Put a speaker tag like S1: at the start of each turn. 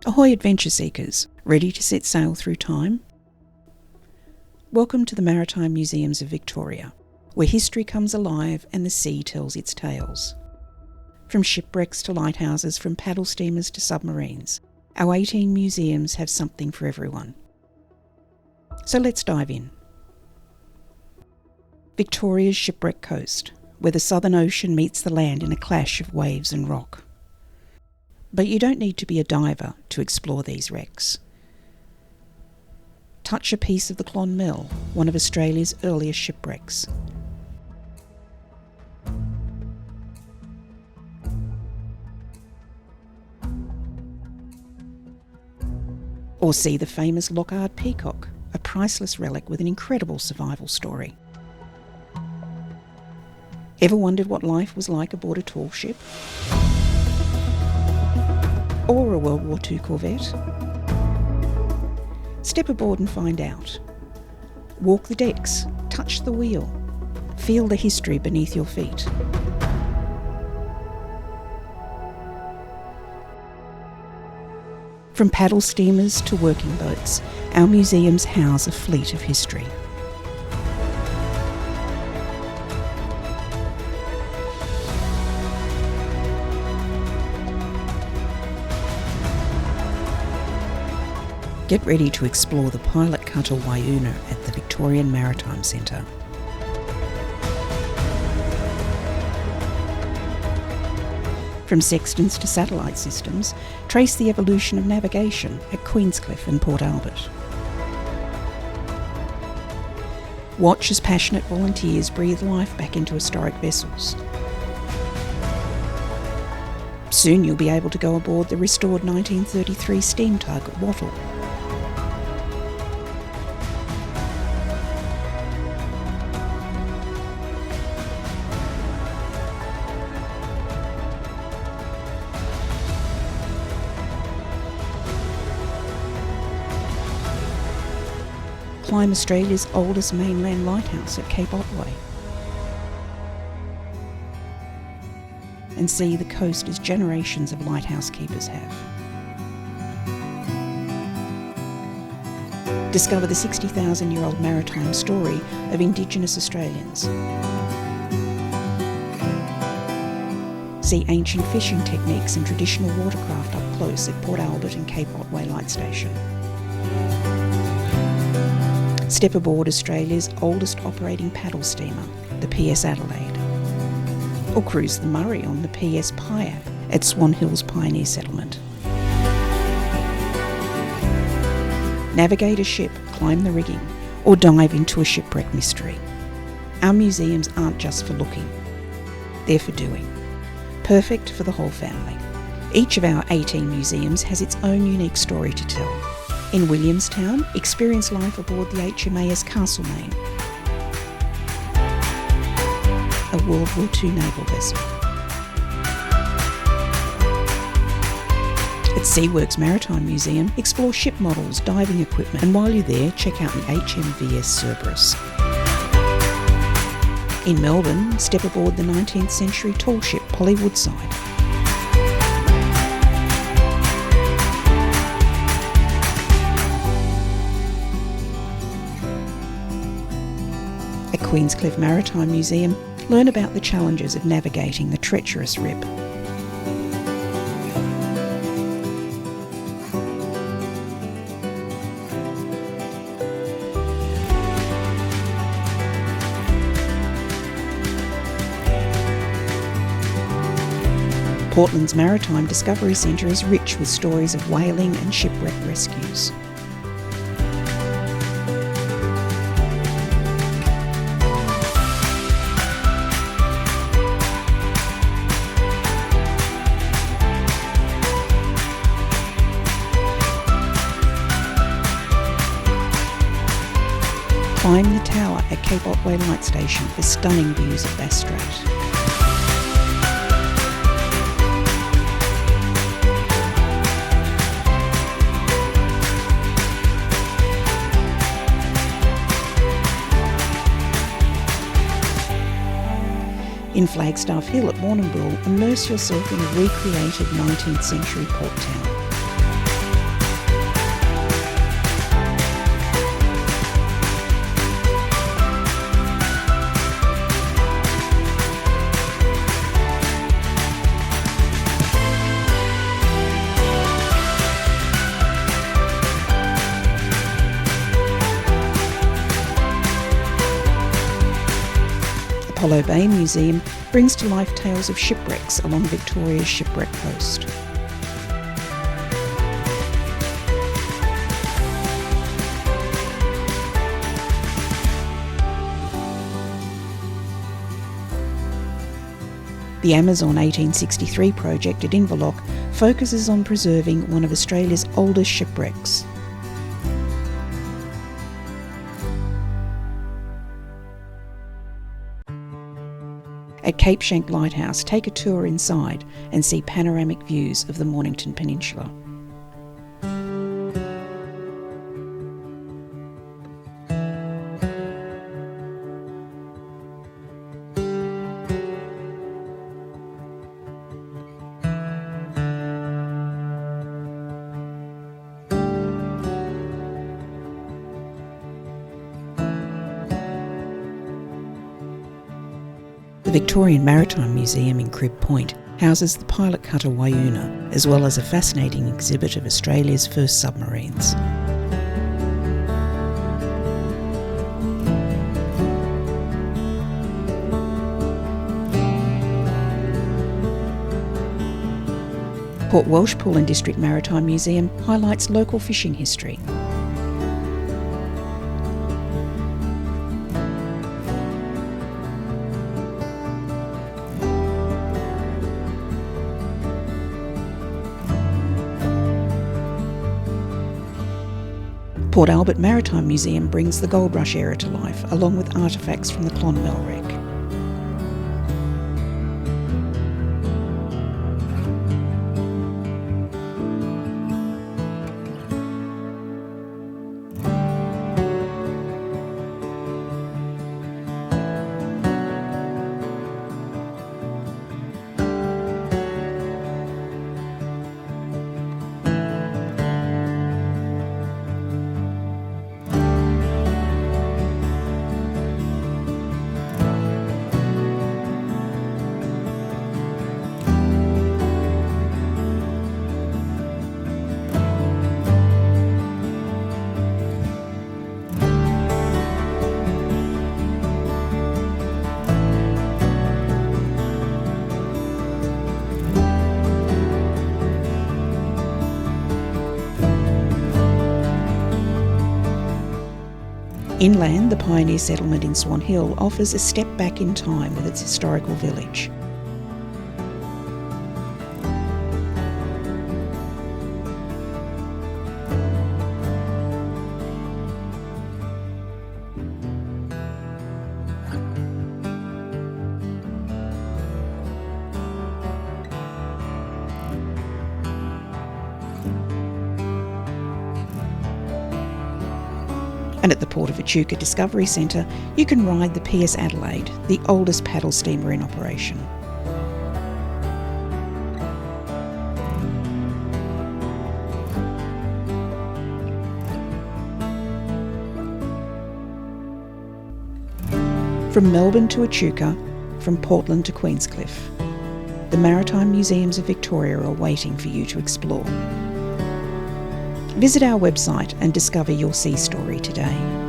S1: Ahoy adventure seekers, ready to set sail through time? Welcome to the Maritime Museums of Victoria, where history comes alive and the sea tells its tales. From shipwrecks to lighthouses, from paddle steamers to submarines, our 18 museums have something for everyone. So let's dive in. Victoria's shipwreck coast, where the Southern Ocean meets the land in a clash of waves and rock. But you don't need to be a diver to explore these wrecks. Touch a piece of the Clonmel, one of Australia's earliest shipwrecks. Or see the famous Lockhart Peacock, a priceless relic with an incredible survival story. Ever wondered what life was like aboard a tall ship? Or a World War II corvette? Step aboard and find out. Walk the decks, touch the wheel, feel the history beneath your feet. From paddle steamers to working boats, our museums house a fleet of history. Get ready to explore the pilot cutter Waiuna at the Victorian Maritime Centre. From sextants to satellite systems, trace the evolution of navigation at Queenscliff and Port Albert. Watch as passionate volunteers breathe life back into historic vessels. Soon you'll be able to go aboard the restored 1933 steam tug Wattle. Climb Australia's oldest mainland lighthouse at Cape Otway. And see the coast as generations of lighthouse keepers have. Discover the 60,000-year-old maritime story of indigenous Australians. See ancient fishing techniques and traditional watercraft up close at Port Albert and Cape Otway Light Station. Step aboard Australia's oldest operating paddle steamer, the PS Adelaide. Or cruise the Murray on the PS Piab at Swan Hills Pioneer Settlement. Navigate a ship, climb the rigging, or dive into a shipwreck mystery. Our museums aren't just for looking, they're for doing. Perfect for the whole family. Each of our 18 museums has its own unique story to tell. In Williamstown, experience life aboard the HMAS Castlemaine, a World War II naval vessel. At SeaWorks Maritime Museum, explore ship models, diving equipment, and while you're there, check out the HMVS Cerberus. In Melbourne, step aboard the 19th century tall ship Polly Woodside. At Queenscliff Maritime Museum, learn about the challenges of navigating the treacherous Rib. Portland's Maritime Discovery Centre is rich with stories of whaling and shipwreck rescues. Climb the tower at Cape Otway Light Station for stunning views of Bass Strait. In Flagstaff Hill at Warrnambool, immerse yourself in a recreated 19th century port town. Apollo Bay Museum brings to life tales of shipwrecks along Victoria's shipwreck coast. The Amazon 1863 project at Inverloch focuses on preserving one of Australia's oldest shipwrecks. At Cape Schanck Lighthouse, take a tour inside and see panoramic views of the Mornington Peninsula. The Victorian Maritime Museum in Crib Point houses the pilot cutter Wayuna, as well as a fascinating exhibit of Australia's first submarines. Port Welshpool and District Maritime Museum highlights local fishing history. Port Albert Maritime Museum brings the Gold Rush era to life, along with artefacts from the Clonmel wreck. Inland, the pioneer settlement in Swan Hill offers a step back in time with its historical village. And at the Port of Echuca Discovery Centre, you can ride the PS Adelaide, the oldest paddle steamer in operation. From Melbourne to Echuca, from Portland to Queenscliff, the Maritime Museums of Victoria are waiting for you to explore. Visit our website and discover your sea story today.